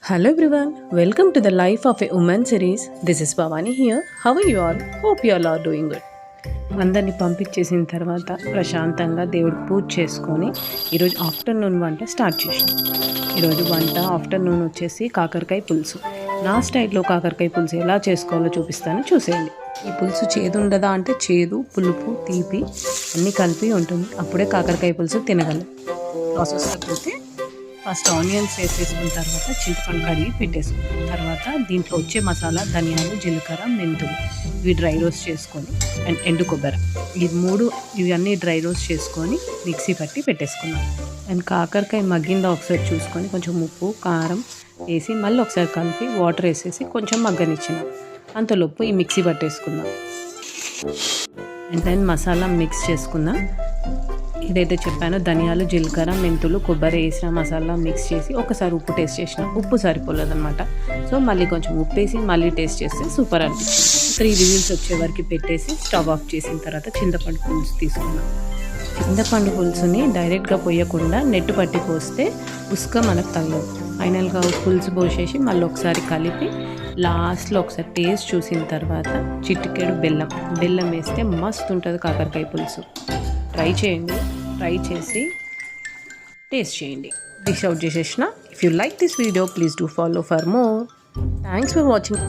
Hello everyone, welcome to the Life of a Woman series. This is Bhavani here. How are you all? Hope you all are doing good. అందరిని పంపించేసిన తర్వాత ప్రశాంతంగా దేవుడికి పూజ చేసుకొని ఈరోజు afternoon వంట start చేసాం. ఈరోజు వంట ఆఫ్టర్నూన్ వచ్చేసి కాకరకాయ పులుసు. నా స్టైల్లో కాకరకాయ పులుసు ఎలా చేసుకోవాలో చూపిస్తాను, చూసేయండి. ఈ పులుసు చేదు ఉండదా అంటే చేదు, పులుపు, తీపి అన్నీ కలిపి ఉంటుంది. అప్పుడే కాకరకాయ పులుసు తినగలం. ప్రాసెస్ అయిపోతే ఫస్ట్ ఆనియన్స్ వేసేసుకున్న తర్వాత చింతపండు కడిగి పెట్టేసుకున్నాం. తర్వాత దీంట్లో వచ్చే మసాలా ధనియాలు, జీలకర్ర, మెంతులు ఇవి డ్రై రోస్ట్ చేసుకొని అండ్ ఎండు కొబ్బరి ఇవన్నీ డ్రై రోస్ట్ చేసుకొని మిక్సీ పట్టి పెట్టేసుకున్నాం. అండ్ కాకరకాయ మగ్గిందా ఒకసారి చూసుకొని కొంచెం ఉప్పు, కారం వేసి మళ్ళీ ఒకసారి కలిపి వాటర్ వేసేసి కొంచెం మగ్గనిచ్చినాం. అంతలోపు ఈ మిక్సీ పట్టేసుకుందాం. అండ్ దెన్ మసాలా మిక్స్ చేసుకుందాం. ఏదైతే చెప్పానో ధనియాలు, జీలకర్ర, మెంతులు, కొబ్బరి వేసిన మసాలా మిక్స్ చేసి ఒకసారి ఉప్పు టేస్ట్ చేసిన ఉప్పు సరిపోలేదన్నమాట. సో మళ్ళీ కొంచెం ఉప్పు వేసి మళ్ళీ టేస్ట్ చేస్తే సూపర్ అనిపించింది. 3 విజిల్స్ వచ్చే వరకు పెట్టేసి స్టవ్ ఆఫ్ చేసిన తర్వాత చింతపండు పులుసు తీసుకున్నాం. చింతపండు పులుసుని డైరెక్ట్గా పోయకుండా నెట్టు పట్టి పోస్తే ఉసుక మనకు తగలదు. ఫైనల్గా పులుసు పోసేసి మళ్ళీ ఒకసారి కలిపి లాస్ట్లో ఒకసారి టేస్ట్ చూసిన తర్వాత చిటికెడు బెల్లం వేస్తే మస్తు ఉంటుంది కాకరకాయ పులుసు. ట్రై చేయండి, ట్రై చేసి టేస్ట్ చేయండి. డిష్ అవుట్ చేసేసిన. If you like this video please do follow for more. Thanks for watching.